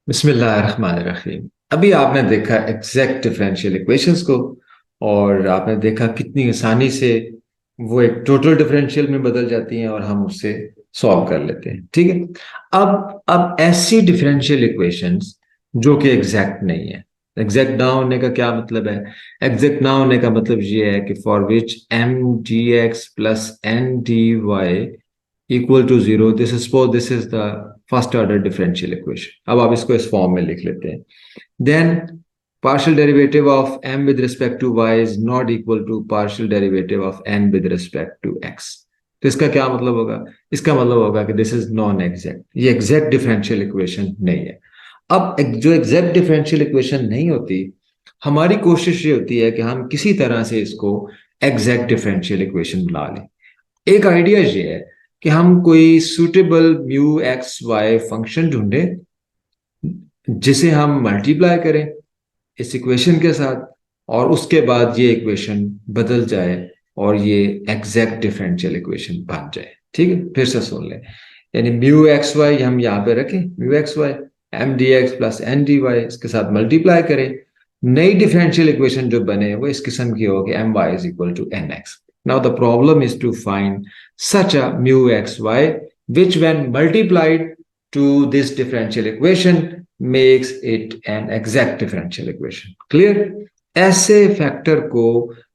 बिस्मिल्लाहिर्रहमानिर्रहीम। अभी आपने देखा एग्जैक्ट डिफरेंशियल इक्वेशंस को, और आपने देखा कितनी आसानी से वो एक टोटल डिफरेंशियल में बदल जाती हैं और हम उससे सॉल्व कर लेते हैं। ठीक है। अब ऐसी डिफरेंशियल इक्वेशंस जो कि एग्जैक्ट नहीं है। एग्जैक्ट ना होने का क्या मतलब है? एग्जैक्ट ना होने का मतलब ये है कि for which M D x plus N D Y equal to zero, this is suppose this is the first order differential equation. अब आप इसको इस फॉर्म में लिख लेते हैं। Then partial derivative of m with respect to y is not equal to partial derivative of n with respect to x। तो इसका क्या मतलब होगा? इसका मतलब होगा कि दिस इज नॉन एग्जैक्ट, ये एग्जैक्ट डिफरेंशियल इक्वेशन नहीं है। अब जो एग्जैक्ट डिफरेंशियल इक्वेशन नहीं होती, हमारी कोशिश ये होती है कि हम किसी तरह से इसको एग्जैक्ट डिफरेंशियल इक्वेशन बना लें। एक आइडिया ये है कि हम कोई suitable mu x y function ढूंढें जिसे हम मल्टीप्लाई करें इस इक्वेशन के साथ, और उसके बाद ये इक्वेशन बदल जाए और ये एग्जैक्ट डिफरेंशियल इक्वेशन बन जाए। ठीक है, फिर से सुन लें। यानी म्यू एक्स वाई हम यहाँ पे रखें, mu x y M D x plus N D y, इसके साथ मल्टीप्लाई करें। नई डिफरेंशियल इक्वेशन जो बने वो इस किस्म की होगी, M Y is equal to N x. Now the problem is to find such a mu xy which when multiplied to this differential equation makes it an exact differential equation। Clear? ऐसे factor को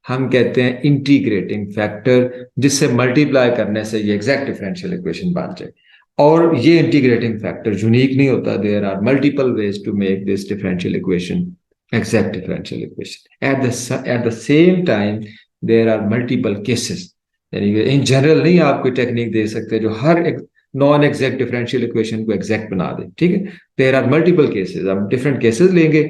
हम कहते हैं integrating factor, जिससे multiply करने से ये exact differential equation बन जाए। और ये इंटीग्रेटिंग फैक्टर यूनिक नहीं होता, there are multiple ways to make this differential equation exact differential equation. At the same time there are multiple cases. यानी कि इन जनरल नहीं आप कोई टेक्निक दे सकते जो हर एक नॉन एग्जैक्ट डिफरेंशियल इक्वेशन को एग्जैक्ट बना दे। ठीक है, देयर आर मल्टीपल केसेस, हम डिफरेंट केसेस लेंगे।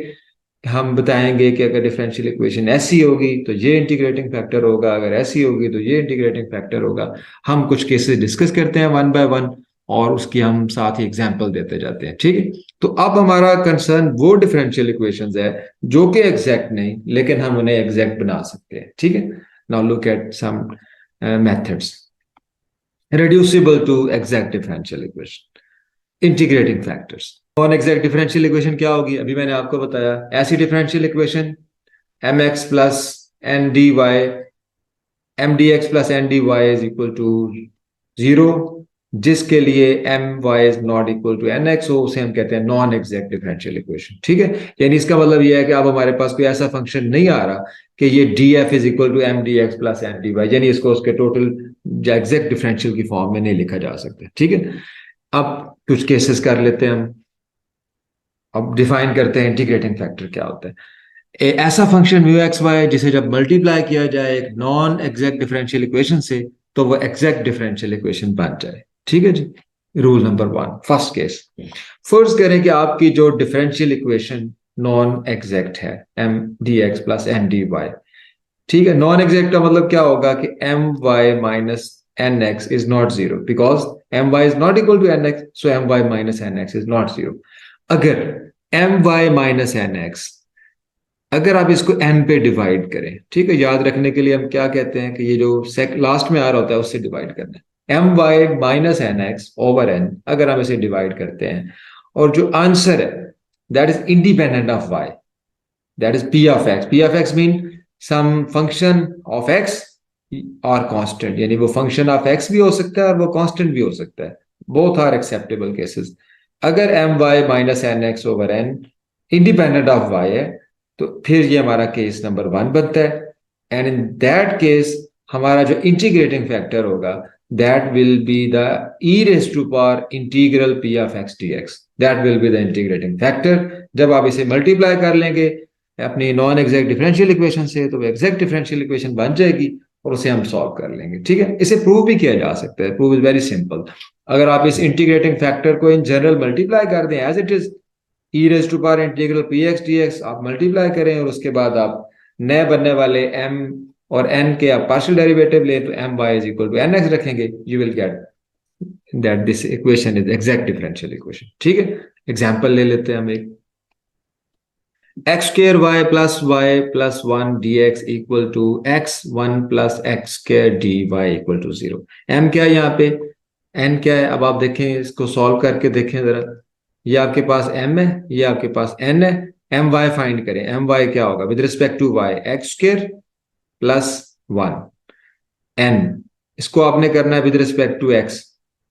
हम बताएंगे कि अगर डिफरेंशियल इक्वेशन ऐसी होगी तो ये इंटीग्रेटिंग फैक्टर होगा, अगर ऐसी होगी तो ये इंटीग्रेटिंग फैक्टर होगा। हम कुछ केसेस डिस्कस करते हैं वन बाय वन, और उसकी हम साथ ही एग्जाम्पल देते जाते हैं। ठीक है, तो अब हमारा कंसर्न वो डिफरेंशियल इक्वेशंस है जो कि एग्जैक्ट नहीं, लेकिन हम उन्हें एग्जैक्ट बना सकते हैं। ठीक है, now look at some methods reducible to exact differential equation, integrating factors। Non exact differential equation क्या होगी? अभी मैंने आपको बताया, ऐसी differential equation M x plus N D y, M D x plus N D y is equal to zero, जिसके लिए M Y is not equal to N x हो, उसे हम कहते हैं नॉन एग्जैक्ट डिफरेंशियल इक्वेशन। ठीक है, यानी इसका मतलब यह है कि अब हमारे पास कोई ऐसा फंक्शन नहीं आ रहा कि ये d f is equal to M D x plus N D y, यानी इसको उसके टोटल एग्जैक्ट डिफरेंशियल की फॉर्म में नहीं लिखा जा सकता। ठीक है, अब कुछ केसेस कर लेते हैं हम। अब डिफाइन करते हैं इंटीग्रेटिंग फैक्टर क्या होता है। ऐसा फंक्शन म्यू एक्स वाई जिसे जब मल्टीप्लाई किया जाए एक नॉन एग्जैक्ट डिफरेंशियल इक्वेशन से, तो वो एग्जैक्ट डिफरेंशियल इक्वेशन बन जाए। ठीक है जी। Rule number one, first case. फर्ज करें कि आपकी जो डिफरेंशियल इक्वेशन नॉन एग्जैक्ट है, M D x plus N D Y. ठीक है, नॉन एग्जैक्ट का मतलब क्या होगा कि M Y minus N x is not zero, because M Y is not equal to N x, so M Y minus N x is not zero. अगर M Y minus N X, अगर आप इसको n पे divide करें, ठीक है, याद रखने के लिए हम क्या कहते हैं कि ये जो लास्ट में आ रहा होता है उससे डिवाइड करना है। M Y minus N x over N, अगर हम इसे डिवाइड करते हैं, और जो आंसर है that is independent of y, that is p of x। p of x mean some function of x और कांस्टेंट, यानी वो फंक्शन ऑफ x भी हो सकता है और वो कांस्टेंट भी हो सकता है। Both are acceptable cases. अगर M Y minus N x over N independent of y है, तो फिर ये हमारा केस नंबर वन बनता है। एंड इन दैट केस हमारा जो इंटीग्रेटिंग फैक्टर होगा that will be the e raise to power integral p of x d x, that will be the integrating factor. जब आप इसे मल्टीप्लाई कर लेंगे अपनी नॉन एग्जैक्ट डिफरेंशियल इक्वेशन से, तो एग्जैक्ट डिफरेंशियल इक्वेशन बन जाएगी और उसे हम सॉल्व कर लेंगे। ठीक है, इसे प्रूव भी किया जा सकता है। Prove is very simple. अगर आप इस इंटीग्रेटिंग फैक्टर को इन जनरल मल्टीप्लाई कर दें as it is, e raise to power integral p x d x आप मल्टीप्लाई करें, और उसके बाद आप नए बनने वाले एम और एन के आप पार्शियल डेरिवेटिव ले, तो M Y is equal to N X रखेंगे, you will get that this equation is exact differential equation. ठीक है, एग्जांपल ले लेते हैं हम एक। X square Y plus one D X equal to X one plus x square D Y equal to zero. M क्या है यहाँ पे, एन क्या है? अब आप देखें, इसको सॉल्व करके देखें जरा। ये आपके पास m है, ये आपके पास n है। एम वाई फाइंड करें। एम वाई क्या होगा with respect to y? X square plus one n। इसको आपने करना है with respect to x,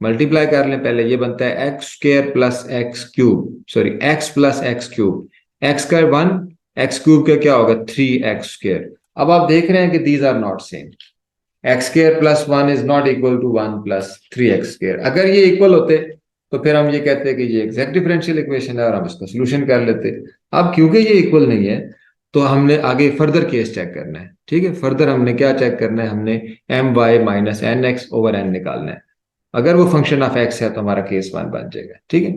multiply कर लें पहले। ये बनता है x square plus x cube, sorry x plus x cube. X का वन, एक्स क्यूब का क्या होगा? 3x²। अब आप देख रहे हैं कि these are not same. x² plus one is not equal to one plus 3x²। अगर ये इक्वल होते तो फिर हम ये कहते हैं कि ये एग्जैक्ट डिफरेंशियल इक्वेशन है और हम इसका सोल्यूशन कर लेते। अब क्योंकि ये इक्वल नहीं है तो हमने आगे फर्दर केस चेक करना है। ठीक है, फर्दर हमने क्या चेक करना है? हमने M Y minus N x over N निकालना है। अगर वो फंक्शन ऑफ एक्स है तो हमारा केस वन बन जाएगा। ठीक है,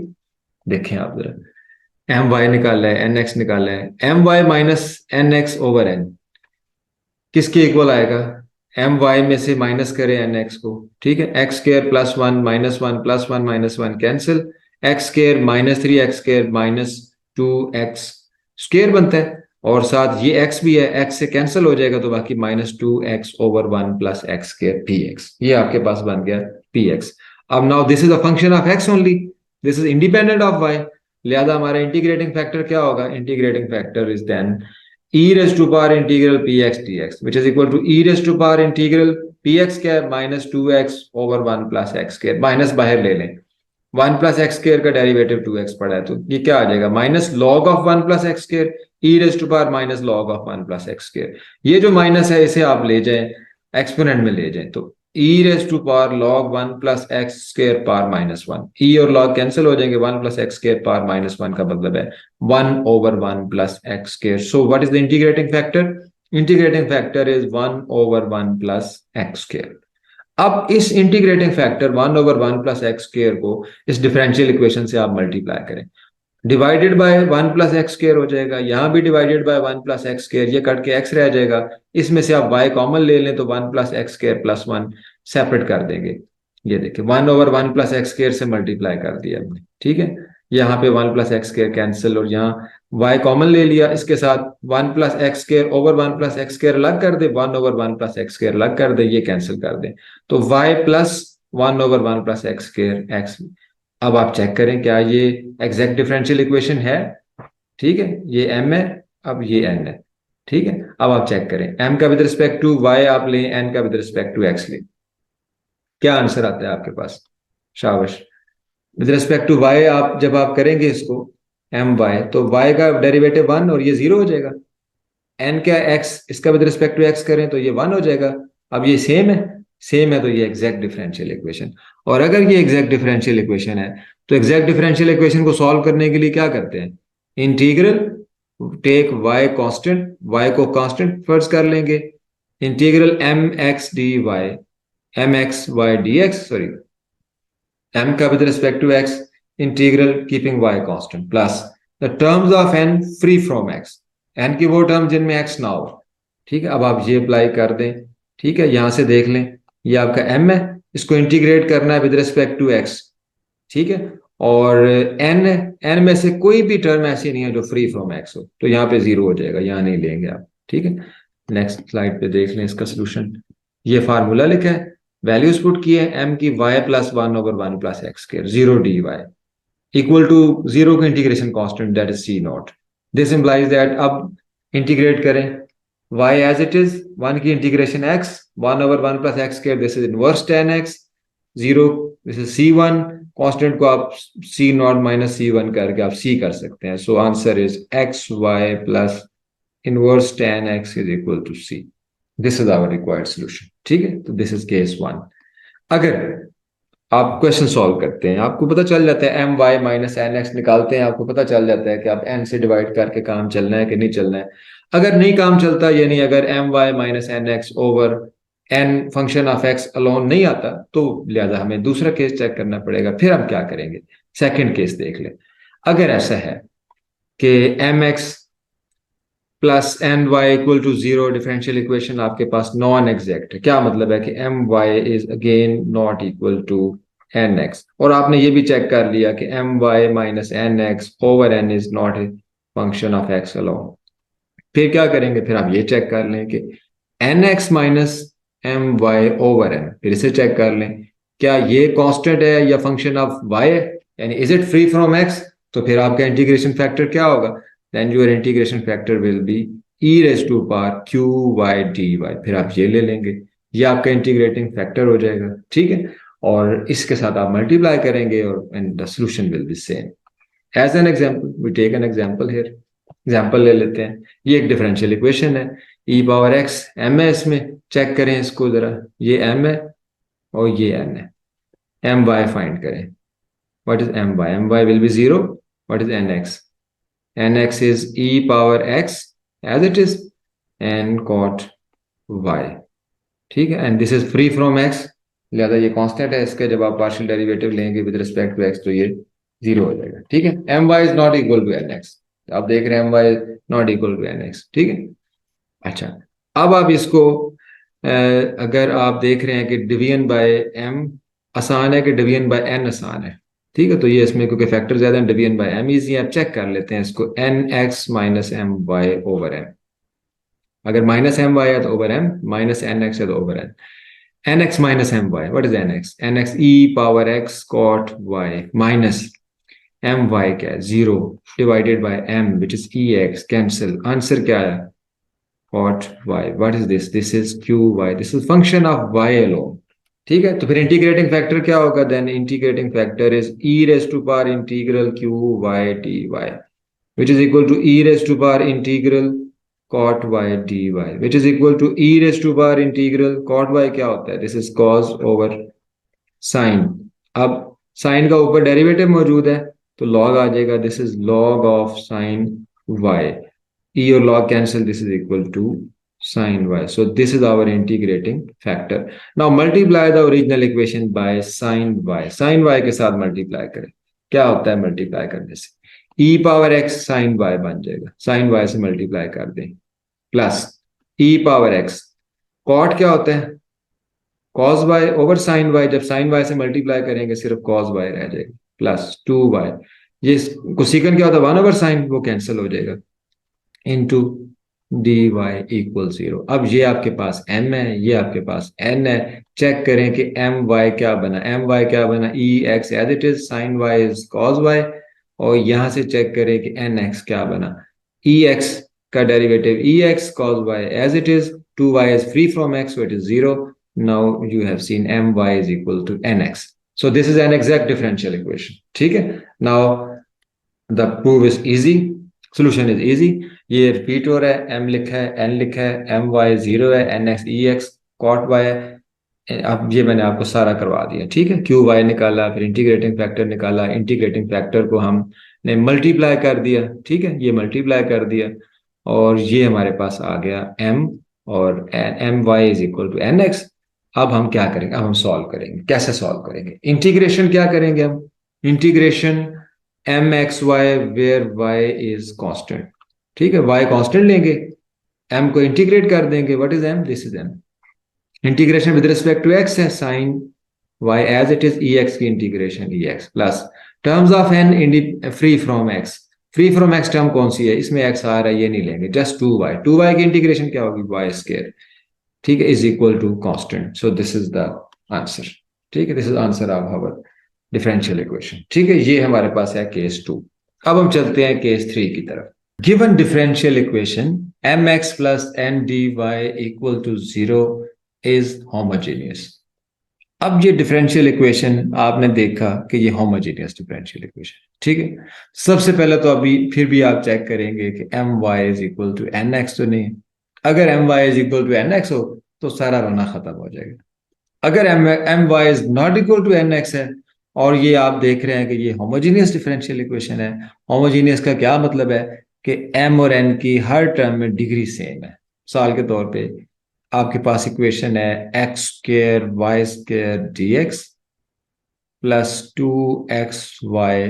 देखें आप जरा। एम वाई निकाला है, एन एक्स निकाला है। M Y minus N x over N किसके इक्वल आएगा? एम वाई में से माइनस करें एन एक्स को। ठीक है, x square plus one minus one plus one minus one cancel. X square minus 3x² minus 2x² बनता है, और साथ ये x भी है, x से कैंसिल हो जाएगा तो बाकी minus 2x over one plus x² px। ये आपके पास बन गया px। अब now this is a function of x only, this is independent of y। लिहाजा हमारा इंटीग्रेटिंग फैक्टर क्या होगा? Integrating factor is then e raised to power integral px dx, which is equal to e raised to power integral px क्या है? Minus 2x over one plus x²। Minus बाहर ले लें, one plus x² का derivative 2x पड़ा है तो ये क्या आ जाएगा? Minus log of one plus x², e raised to power minus log of one plus x²। ये जो माइनस है इसे आप ले जाएं एक्सपोनेंट में ले जाएं तो e raised to power log one plus x² power minus one. e और log कैंसिल हो जाएंगे, one plus x² power minus one का मतलब है one over one plus x²। So what is the integrating factor? Integrating factor is one over one plus x²। अब इस integrating factor one over one plus x² को इस differential equation से आप multiply करें। Divided by one plus x² हो जाएगा, यहां भी divided by one plus x², ये कट के x रह जाएगा। इसमें से आप y कॉमन ले लें तो one plus x² plus one separate कर देंगे। ये देखिए one over one plus x² से मल्टीप्लाई कर दिया हमने। ठीक है, यहाँ पे वन प्लस x² कैंसिल और यहाँ y कॉमन ले लिया। इसके साथ one plus x² over one plus x² अलग कर दे, one over one plus x² अलग कर दे, ये कैंसिल कर दे तो y plus one over one plus x²। x अब आप चेक करें क्या ये एग्जैक्ट डिफरेंशियल इक्वेशन है? ठीक है, ये m है, अब ये n है। ठीक है, अब आप चेक करें m का विद रिस्पेक्ट टू y आप लें, n का विद रिस्पेक्ट टू x लें, क्या आंसर आता है आपके पास? शाबाश। विद रिस्पेक्ट टू y आप जब आप करेंगे इसको एम वाई तो y का डेरिवेटिव वन और ये जीरो हो जाएगा। n का x, इसका विद रिस्पेक्ट टू x करें तो ये वन हो जाएगा। अब ये सेम है, सेम है तो ये एग्जैक्ट डिफरेंशियल इक्वेशन। और अगर ये एग्जैक्ट डिफरेंशियल इक्वेशन है तो एग्जैक्ट डिफरेंशियल इक्वेशन को सॉल्व करने के लिए क्या करते हैं? Integral take y constant, y को कांस्टेंट फर्ज कर लेंगे। Integral M x d y, M x y d x, sorry m का with respect to x integral keeping y constant plus the terms of n free from x, n की वो term जिनमें x ना हो। ठीक है, अब आप ये अप्लाई कर दें। ठीक है, यहां से देख लें ये आपका m है, इसको इंटीग्रेट करना है विद रिस्पेक्ट टू x। ठीक है, और n है, n में से कोई भी टर्म ऐसी नहीं है जो फ्री फ्रॉम x हो तो यहाँ पे जीरो हो जाएगा, यहाँ नहीं लेंगे आप। ठीक है, नेक्स्ट स्लाइड पे देख लें इसका सोल्यूशन। ये फार्मूला लिखा है, वैल्यूज पुट की है, m की y plus one over one plus x² zero D Y equal to zero का integration constant that is C naught. This implies that अब इंटीग्रेट करें y as it is, one की integration x one over one plus x², this is inverse tan x, zero this is c1, constant को आप c not minus c1 करके आप c कर सकते हैं। So answer is xy plus inverse tan x is equal to c। This is our required solution. ठीक है, तो दिस इज केस वन। अगर आप क्वेश्चन सॉल्व करते हैं आपको पता चल जाता है M Y minus N x निकालते हैं, आपको पता चल जाता है कि आप एन से डिवाइड करके काम चलना है कि नहीं चलना है। अगर नहीं काम चलता, यानी अगर M Y minus N x over N function of x alone नहीं आता तो लिहाजा हमें दूसरा केस चेक करना पड़ेगा। फिर हम क्या करेंगे? सेकेंड केस देख लें। अगर ऐसा है कि M x plus N y equal to zero differential equation आपके पास नॉन एग्जैक्ट है, क्या मतलब है कि M Y is again not equal to N x, और आपने ये भी चेक कर लिया कि M Y minus N x over N is not a function of x alone. फिर क्या करेंगे? फिर आप ये चेक कर लें कि N x minus M y over N, फिर इसे चेक कर लें क्या ये कांस्टेंट है या फंक्शन ऑफ वाई है, यानी is it free from x तो फिर आपका इंटीग्रेशन फैक्टर क्या होगा? Then your integration factor will be e raise to power q y d y, फिर आप ये ले लेंगे, ये आपका इंटीग्रेटिंग फैक्टर हो जाएगा, ठीक है। और इसके साथ आप मल्टीप्लाई करेंगे और and the solution will be same. As an example we take an example here, example ले लेते हैं। ये एक डिफरेंशियल इक्वेशन है, ई पावर एक्स एम है, इसमें चेक करें इसको जरा, ये एम है और ये एन है। एम वाई फाइंड करें। What is M y? M y will be zero. What is N x? N x is e power x as it is N cot y, ठीक है। And this is free from x, लिहाजा ये constant है इसके, जब आप partial derivative लेंगे with respect to x तो ये जीरो हो जाएगा, ठीक है। M Y is not equal to N x, आप देख रहे हैं M y not equal to N x, ठीक है। अच्छा, अब आप इसको अगर आप देख रहे हैं कि डिवीजन बाय एम आसान है कि डिवीजन बाय एन आसान है, ठीक है, तो ये इसमें क्योंकि फैक्टर ज्यादा है, डिवीजन बाय एम इजी है। आप चेक कर लेते हैं इसको, N x minus M y over M. अगर माइनस एम वाई है तो over M, minus N x है तो over N. N x minus M y, what is N x? N x e power x cot y minus M Y क्या है? Zero divided by M which is E x, cancel, answer क्या है? Cot y. What is this? This is q y, this is function of y alone, ठीक है। तो फिर integrating factor क्या होगा? Then integrating factor is e raise to power integral q y d y which is equal to e raised to power integral cot y dy which is equal to e raised to power integral cot y क्या होता है? This is cos over sin। अब sin का ऊपर derivative मौजूद है तो log आ जाएगा, this is log of sin y, e और log cancel, this is equal to sin y, so this is our integrating factor। now multiply the original equation by sin y, sin y के साथ multiply करें, क्या होता है multiply करने से? E power x sine y बन जाएगा, साइन वाई से मल्टीप्लाई कर दें, plus e power x, cot क्या होता है? Cos y over sine y, जब साइन वाई से मल्टीप्लाई करेंगे सिर्फ कॉस वाई रह जाएगा, प्लस टू वाई, ये कोसिकन क्या होता है? वन ओवर साइन, वो कैंसिल हो जाएगा, into d Y equal zero. अब ये आपके पास एम है, ये आपके पास एन है, चेक करें कि एम वाई क्या बना। एम वाई क्या बना? ई X as it is, sine Y is cos Y, और यहां से चेक करें कि एन एक्स क्या बना। ई एक्स का derivative e x cos y as it is, two y is free from x so it is zero. Now you have seen m Y is equal to N x, so this is an exact differential equation, ठीक है। Now the proof is easy, solution is easy. ये repeat हो रहा है, m लिखा है, n लिखा है, एम वाई जीरो है, एन एक्स ई एक्स कॉट वाई है। अब ये मैंने आपको सारा करवा दिया, ठीक है। क्यू वाई निकाला, फिर इंटीग्रेटिंग फैक्टर निकाला, इंटीग्रेटिंग फैक्टर को हमने मल्टीप्लाई कर दिया, ठीक है, ये मल्टीप्लाई कर दिया और ये हमारे पास आ गया एम, और m Y is equal to N x. अब हम क्या करेंगे? अब हम सॉल्व करेंगे। कैसे सॉल्व करेंगे? इंटीग्रेशन क्या करेंगे हम? Integration M x Y where Y is constant, ठीक है, वाई कांस्टेंट लेंगे, एम को इंटीग्रेट कर देंगे। What is M? This is M. Integration with respect to X है, sine Y as it is, E X की integration E X, plus terms of N free from X, free from X term कौन सी है? इसमें x आ रहा है, ये नहीं लेंगे, जस्ट टू वाई की इंटीग्रेशन क्या होगी? वाई स्क्वायर, ठीक है, is equal to constant. So this is the answer, ठीक है, this is answer of our differential equation, ठीक है। ये हमारे पास है केस 2। अब हम चलते हैं केस 3 की तरफ। Given differential equation M x plus N D Y equal to zero is homogeneous. अब ये डिफरेंशियल इक्वेशन आपने देखा कि ये होमोजेनियस डिफरेंशियल इक्वेशन, ठीक है। सबसे पहले तो अभी फिर भी आप चेक करेंगे कि M Y is equal to N x तो नहीं। अगर M Y is equal to N x हो तो सारा रोना खत्म हो जाएगा। अगर M Y is not equal to N x है और ये आप देख रहे हैं कि ये होमोजीनियस डिफरेंशियल इक्वेशन है। होमोजीनियस का क्या मतलब है? कि एम और एन की हर टर्म में डिग्री सेम है। मिसाल के तौर पे आपके पास इक्वेशन है x square y square d x plus two x y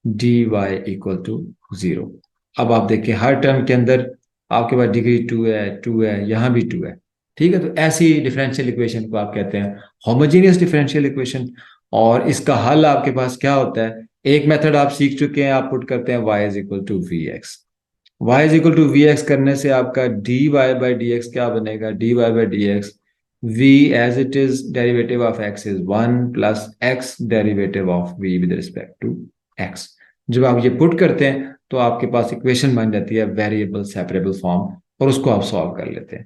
d Y equal to zero. अब आप देखिए हर टर्म के अंदर आपके पास डिग्री टू है, यहां भी टू है, ठीक है। तो ऐसी डिफरेंशियल इक्वेशन को आप कहते हैं होमोजीनियस डिफरेंशियल इक्वेशन। और इसका हल आपके पास क्या होता है? एक मेथड आप सीख चुके हैं, आप पुट करते हैं y is equal to v x. Y is equal to v x करने से आपका d y by d x क्या बनेगा? D y by d x, v as it is derivative of x is one plus x derivative of v with respect to x. जब आप ये put करते हैं तो आपके पास इक्वेशन बन जाती है वेरिएबल सेपरेबल फॉर्म, और उसको आप सॉल्व कर लेते हैं।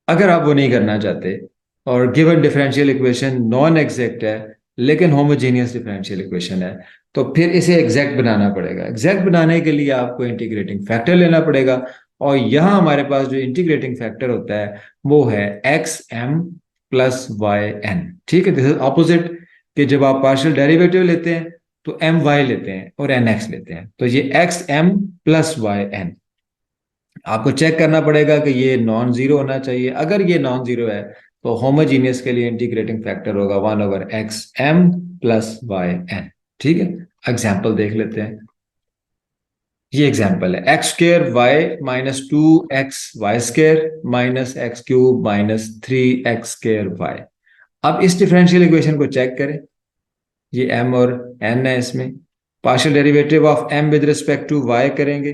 अगर आप वो नहीं करना चाहते और given differential equation non exact है लेकिन होमोजेनियस डिफरेंशियल इक्वेशन है, तो फिर इसे एग्जैक्ट बनाना पड़ेगा। एग्जैक्ट बनाने के लिए आपको इंटीग्रेटिंग फैक्टर लेना पड़ेगा, और यहाँ हमारे पास जो इंटीग्रेटिंग फैक्टर होता है वो है x m plus y n. ठीक है, दिस इज ऑपोजिट, कि जब आप पार्शियल डेरिवेटिव लेते हैं तो एम वाई लेते हैं और एन एक्स लेते हैं, तो ये x m plus y n. आपको चेक करना पड़ेगा कि ये नॉन जीरो होना चाहिए। अगर ये नॉन जीरो है तो होमोजीनियस के लिए इंटीग्रेटिंग फैक्टर होगा 1/xm प्लस वाई एन। ठीक है, एग्जाम्पल देख लेते हैं। ये एग्जाम्पल है x square y minus 2x y² minus x³ minus 3x² y। अब इस डिफरेंशियल इक्वेशन को चेक करें। ये m और n है, इसमें partial derivative of m with respect to y करेंगे,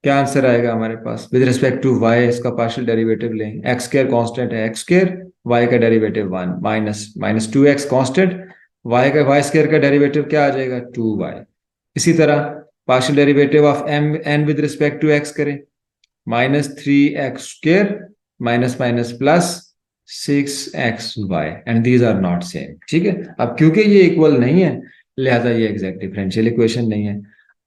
क्या आंसर आएगा हमारे पास? विद रिस्पेक्ट टू y इसका पार्शियल डेरिवेटिव लें, x² कांस्टेंट है x², y का derivative 1 minus minus 2x constant, y² का डेरिवेटिव क्या आ जाएगा? 2y। इसी तरह partial derivative of n with respect to x करें, minus 3x² minus minus plus 6xy, and these are not same. ठीक है, अब क्योंकि ये इक्वल नहीं है लिहाजा ये एग्जैक्ट डिफरेंशियल इक्वेशन नहीं है।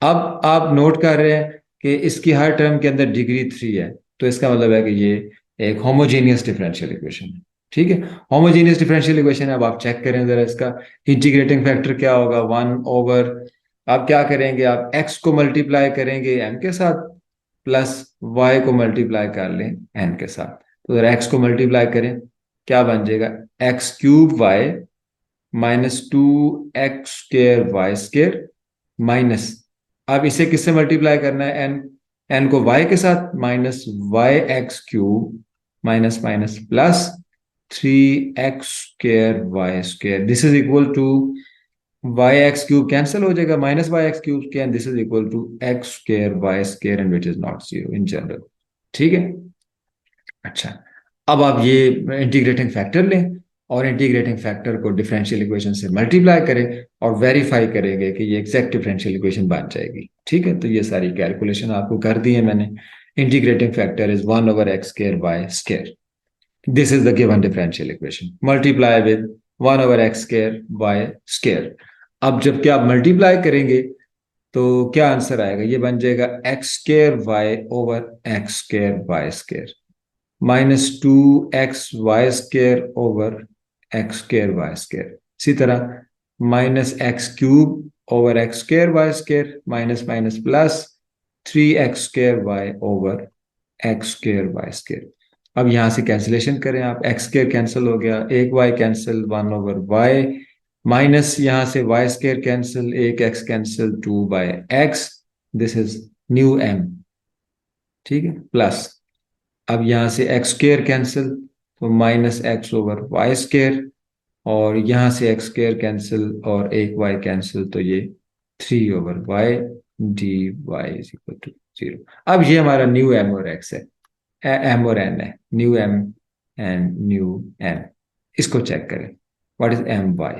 अब आप नोट कर रहे हैं कि इसकी हर टर्म के अंदर डिग्री 3 है, तो इसका मतलब है कि ये एक होमोजीनियस डिफरेंशियल इक्वेशन है। ठीक है, होमोजीनियस डिफरेंशियल इक्वेशन है। अब आप चेक करें जरा, इसका इंटीग्रेटिंग फैक्टर क्या होगा? 1/, आप क्या करेंगे? आप x को मल्टीप्लाई करेंगे m के साथ, प्लस y को मल्टीप्लाई कर लें n के साथ। तो जरा x को मल्टीप्लाई करें, क्या बन जाएगा? x³ y minus 2x² y² minus, अब इसे किससे मल्टीप्लाई करना है? n को y के साथ, minus yx³ minus minus plus 3x² y²। This is equal to yx³ cancel हो जाएगा, minus yx³ and this is equal to x² y² and which is not zero in general. ठीक है, अच्छा, अब आप ये इंटीग्रेटिंग फैक्टर लें और इंटीग्रेटिंग फैक्टर को डिफरेंशियल इक्वेशन से मल्टीप्लाई करें और वेरीफाई करेंगे कि ये एग्जैक्ट डिफरेंशियल इक्वेशन बन जाएगी। ठीक है, तो ये सारी कैलकुलेशन आपको कर दी है मैंने। Integrating factor is 1/x² y²। This is the given differential equation, multiply with 1/x² y²। अब जबकि आप मल्टीप्लाई करेंगे तो क्या आंसर आएगा? ये बन जाएगा x² y/x² y² minus 2x y² x² y²। इसी तरह minus x³ x² y² minus minus plus 3x² y x² y²। अब यहां से कैंसिलेशन करें आप, x² कैंसिल हो गया, एक y कैंसिल, 1/y माइनस यहां से y² कैंसिल, एक x cancel, 2/x, this is new m। ठीक है, प्लस अब यहां से x² कैंसिल, तो माइनस x/y², और यहां से x² कैंसिल और एक y कैंसिल, तो ये 3/y dy is equal to 0। अब ये हमारा न्यू m और x है, m और n है, new m and new n। इसको चेक करें, what is m y?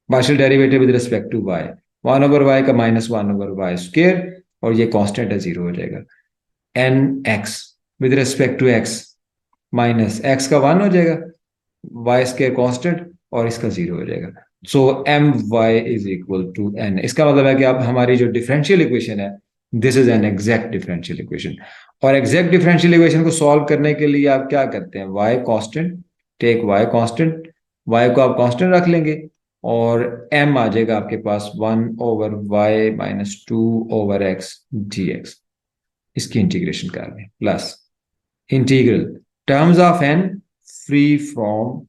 Partial derivative with respect to y, 1/y का माइनस 1/y², और ये कांस्टेंट है, 0 हो जाएगा। n x with respect to x, minus x का 1 हो जाएगा, y² कांस्टेंट, और इसका 0 हो जाएगा। So M Y is equal to n। इसका मतलब है कि अब हमारी जो डिफरेंशियल इक्वेशन है, this is an exact differential equation. और एग्जैक्ट डिफरेंशियल इक्वेशन को सॉल्व करने के लिए आप क्या करते हैं? y constant, take y constant, y को आप कांस्टेंट रख लेंगे, और m आ जाएगा आपके पास 1/y माइनस 2/x dx। इसकी इंटीग्रेशन कर लें, plus integral terms of n free from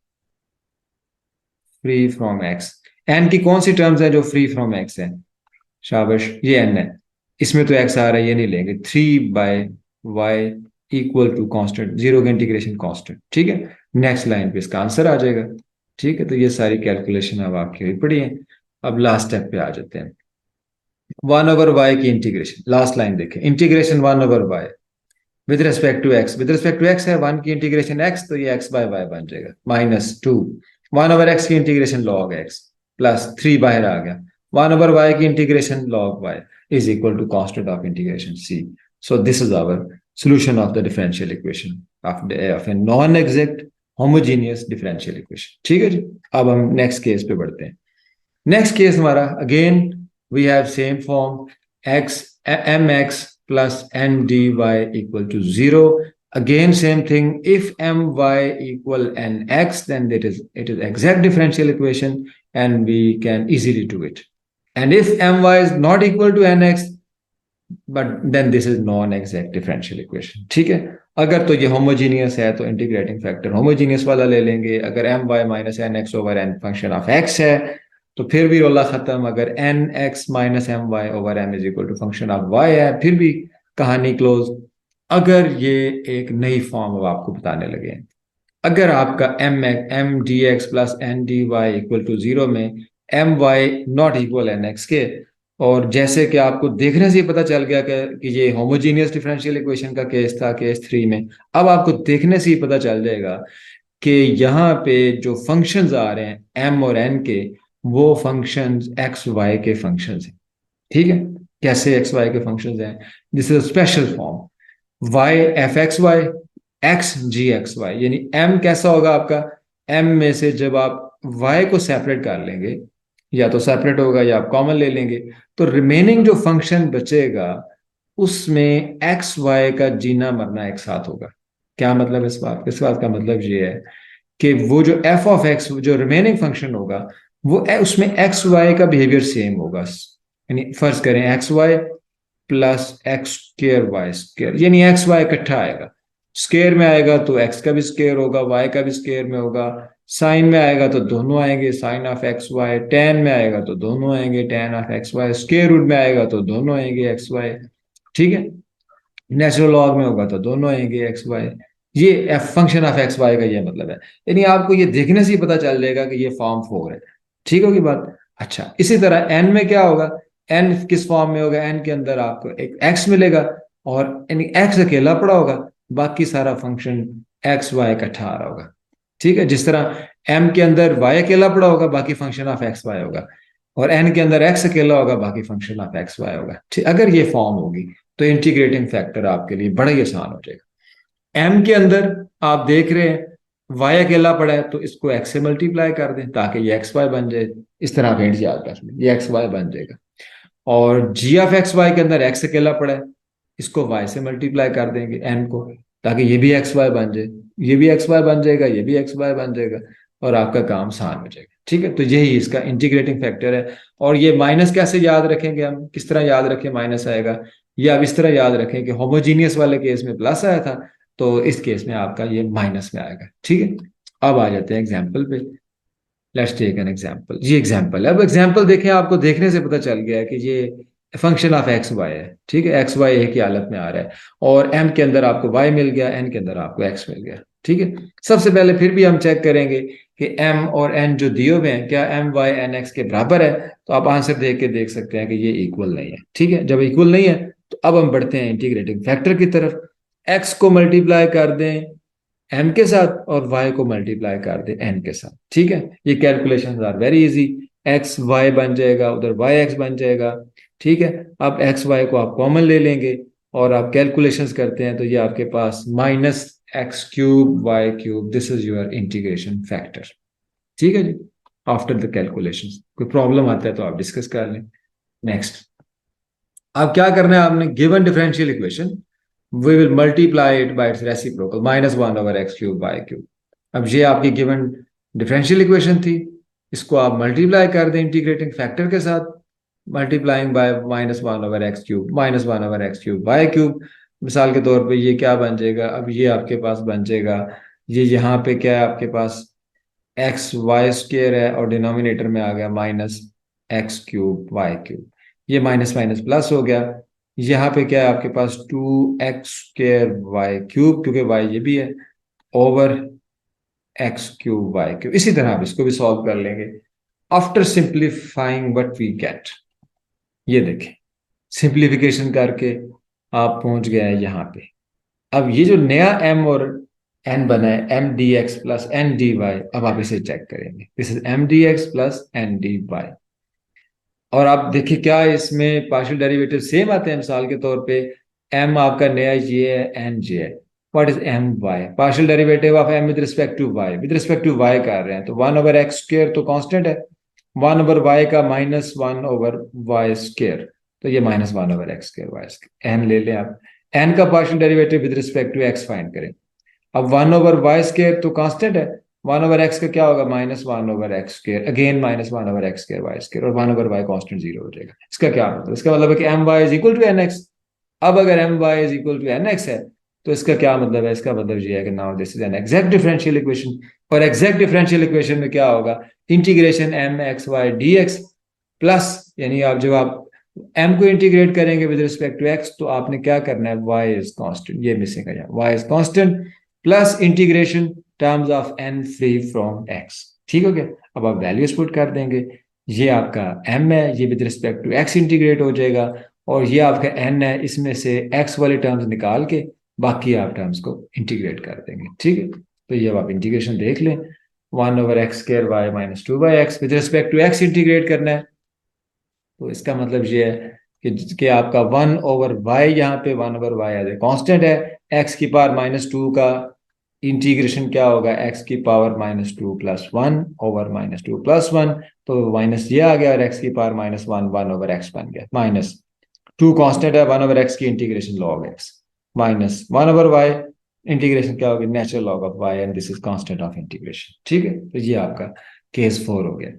x। n की कौन सी टर्म्स है जो फ्री फ्रॉम x है? शाबाश, ये n है, इसमें तो x आ रहा है, ये नहीं लेंगे। 3/y इक्वल टू कांस्टेंट, 0 का इंटीग्रेशन कांस्टेंट। ठीक है, नेक्स्ट लाइन पे इसका आंसर आ जाएगा। ठीक है, तो ये सारी कैलकुलेशन अब आपकी हुई पड़ी है। अब लास्ट स्टेप पे आ जाते हैं, 1/y की इंटीग्रेशन। लास्ट लाइन देखें, integration 1/y with respect to x, with respect to x है 1 की इंटीग्रेशन x, तो ये x/y बन जाएगा, माइनस 2 1/x की इंटीग्रेशन log x, प्लस 3 बाहर आ गया, 1/y की integration log y is equal to constant of integration c. So this is our solution of the differential equation of a non-exact homogeneous differential equation. ठीक है जी. अब हम next case पे बढ़ते हैं. नेक्स्ट केस हमारा again we have same form x mx plus n dy equal to 0. Again same thing, if my equal nx then it is exact differential equation and we can easily do it. And if my is not equal to nx but then this is non-exact differential equation. ठीक है. अगर तो ये homogeneous है तो integrating factor homogeneous वाला ले लेंगे. अगर my minus N x over N function of x है तो फिर भी रोला खत्म. अगर n x minus M y over m is equal to function of y है फिर भी कहानी क्लोज. अगर ये एक नई फॉर्म अब आपको बताने लगे हैं, अगर आपका m D x plus N D Y equal to 0 में m y not equal n x के, और जैसे कि आपको देखने से ही पता चल गया कि ये होमोजीनियस डिफरेंशियल इक्वेशन का केस था केस 3 में, अब आपको देखने से ही पता चल जाएगा कि यहाँ पे जो फंक्शंस आ रहे हैं एम और एन के, वो फंक्शंस एक्स वाई के फंक्शंस हैं. ठीक है. कैसे एक्स वाई के फंक्शंस हैं? This is a special form y f x y x g x y. यानी एम कैसा होगा आपका, एम में से जब आप वाई को सेपरेट कर लेंगे, या तो सेपरेट होगा या आप कॉमन ले लेंगे, तो रिमेनिंग जो फंक्शन बचेगा उसमें एक्स वाई का जीना मरना एक साथ होगा. क्या मतलब इस बात का मतलब ये है कि वो जो एफ ऑफ एक्स जो रिमेनिंग फंक्शन होगा वो उसमें एक्स वाई का बिहेवियर सेम होगा. यानी फर्ज करें x y plus x square y square, यानी एक्स वाई इकट्ठा आएगा. स्क्र में आएगा तो एक्स का भी स्क्र होगा, वाई का भी स्क्र में होगा. साइन में आएगा तो दोनों आएंगे, sine of x y. Tan में आएगा तो दोनों आएंगे, tan of x y. Square root में आएगा तो दोनों आएंगे एक्स वाई. ठीक है. नेचुरल लॉग में होगा तो दोनों आएंगे एक्स वाई. ये f function of x y का ये मतलब है. यानी आपको ये देखने से ही पता चल जाएगा कि ये फॉर्म 4 है. ठीक होगी बात. अच्छा, इसी तरह एन में क्या होगा, एन किस फॉर्म में होगा, एन के अंदर आपको एक एक्स मिलेगा और एक्स अकेला पड़ा होगा, बाकी सारा फंक्शन एक्स वाई इकट्ठा आ रहा होगा. ठीक है. जिस तरह एम के अंदर वाई अकेला पड़ा होगा, बाकी फंक्शन ऑफ एक्स वाई होगा, और एन के अंदर एक्स अकेला होगा, बाकी फंक्शन ऑफ एक्स वाई होगा. ठीक. अगर ये फॉर्म होगी तो इंटीग्रेटिंग फैक्टर आपके लिए बड़ा ही आसान हो जाएगा. एम के अंदर आप देख रहे हैं वाई अकेला पड़ा है तो इसको एक्स से मल्टीप्लाई कर दें ताकि ये एक्स वाई बन जाए. इस तरह आप हिंट याद कर लें, ये एक्स वाई बन जाएगा. और जी ऑफ एक्स वाई के अंदर एक्स अकेला पड़ा है, इसको वाई से मल्टीप्लाई कर देंगे एन को, ताकि ये भी एक्स वाई बन जाए, ये भी एक्स वाई बन जाएगा, ये भी एक्स वाई बन जाएगा, और आपका काम आसान हो जाएगा. ठीक है. तो यही इसका इंटीग्रेटिंग फैक्टर है. और ये माइनस कैसे याद रखेंगे हम, किस तरह याद रखें माइनस आएगा, या अब इस तरह याद रखें कि होमोजीनियस वाले केस में प्लस आया था तो इस केस में आपका ये माइनस में आएगा. ठीक है. अब आ जाते हैं एग्जाम्पल पे. Let's take an example. ये एग्जाम्पल है. अब एग्जाम्पल देखें, आपको देखने से पता चल गया है कि ये फंक्शन ऑफ एक्स वाई है. ठीक है. एक्स वाई एक ही हालत में आ रहा है, और एम के अंदर आपको वाई मिल गया, एन के अंदर आपको एक्स मिल गया. ठीक है. सबसे पहले फिर भी हम चेक करेंगे कि एम और एन जो दिए हुए हैं क्या एम वाई एन एक्स के बराबर है. तो आप आंसर देख के देख सकते हैं कि ये इक्वल नहीं है. ठीक है. जब इक्वल नहीं है तो अब हम बढ़ते हैं इंटीग्रेटिंग फैक्टर की तरफ. एक्स को मल्टीप्लाई कर दें एम के साथ और वाई को मल्टीप्लाई कर दें एन के साथ. ठीक है. ये calculations are very easy. X y बन जाएगा, उधर वाई एक्स बन जाएगा. ठीक है. अब एक्स वाई को आप कॉमन ले लेंगे और आप कैलकुलेशंस करते हैं तो ये आपके पास minus x cube Y cube, this is your integration factor. ठीक है जी. आफ्टर द कैलकुलेशंस कोई प्रॉब्लम आता है तो आप डिस्कस कर लें. नेक्स्ट, अब क्या करना है आपने, given differential equation we will multiply it by its reciprocal -1 over x cube y cube. अब ये आपकी गिवन डिफरेंशियल इक्वेशन थी, इसको आप मल्टीप्लाई कर दें इंटीग्रेटिंग फैक्टर के साथ, multiplying by -1 over x cube -1 over x cube y cube. मिसाल के तौर पे ये क्या बन जाएगा, अब ये आपके पास बन जाएगा, ये यहाँ पे क्या है आपके पास एक्स वाई स्क्र है और डिनोमिनेटर में आ गया minus x cube Y cube. ये माइनस माइनस प्लस हो गया. यहाँ पे क्या है आपके पास 2x स्क्र वाई क्यूब, क्योंकि y ये भी है, over x cube Y cube. इसी तरह आप इसको भी सॉल्व कर लेंगे. After simplifying what we get, ये देखें सिंप्लीफिकेशन करके आप पहुंच गए हैं यहाँ पे. अब ये जो नया m और n बना है M D x plus N D y, अब आप इसे चेक करेंगे. This is m D x plus N D y. और आप देखिए क्या इसमें पार्शियल डेरिवेटिव सेम आते हैं। मिसाल के तौर पे m आपका नया ये है, n जे है। What is m y? Partial derivative of m with respect to y, with respect to y कर रहे हैं, तो 1/x² तो कांस्टेंट है, 1/y का -1/y², तो ये -1/x²y², n ले लें आप। n का partial derivative with respect to x find करें। अब 1/y² तो कांस्टेंट है, 1/x का क्या होगा, -1/x², अगेन -1/x²y², और 1/y कांस्टेंट 0 हो जाएगा। इसका क्या मतलब, इसका मतलब है कि my is equal to nx। अब अगर my is equal to nx है तो इसका क्या मतलब है, इसका मतलब ये है कि now this is an exact differential equation. और एग्जैक्ट डिफरेंशियल इक्वेशन में क्या होगा, इंटीग्रेशन mxy dx प्लस, यानी आप जब आप m को इंटीग्रेट करेंगे विद रिस्पेक्ट टू x तो आपने क्या करना है, y इज कांस्टेंट, ये मिसिंग है, y is constant plus integration terms of n free from x। ठीक हो गया। अब आप वैल्यूज पुट कर देंगे, ये आपका m है, ये with respect to x integrate हो जाएगा, और ये आपका n है, इसमें से x वाले टर्म्स निकाल के बाकी आप टर्म्स को इंटीग्रेट कर देंगे। ठीक है, तो ये अब आप इंटीग्रेशन देख लें, 1/x² y -2/x with respect to x integrate करना है, तो इसका मतलब ये है कि आपका 1/y, यहाँ पे 1/y एज ए कॉन्स्टेंट है, x की पावर -2 का इंटीग्रेशन क्या होगा, x की पावर -2 + 1 ओवर -2 + 1, तो माइनस ये आ गया, और x की पावर -1 1/x बन गया, -2 कांस्टेंट है, 1/x की integration log x, -1/y integration क्या होगी, natural log of y, and this is constant of integration. ठीक है, तो ये आपका केस 4 हो गया।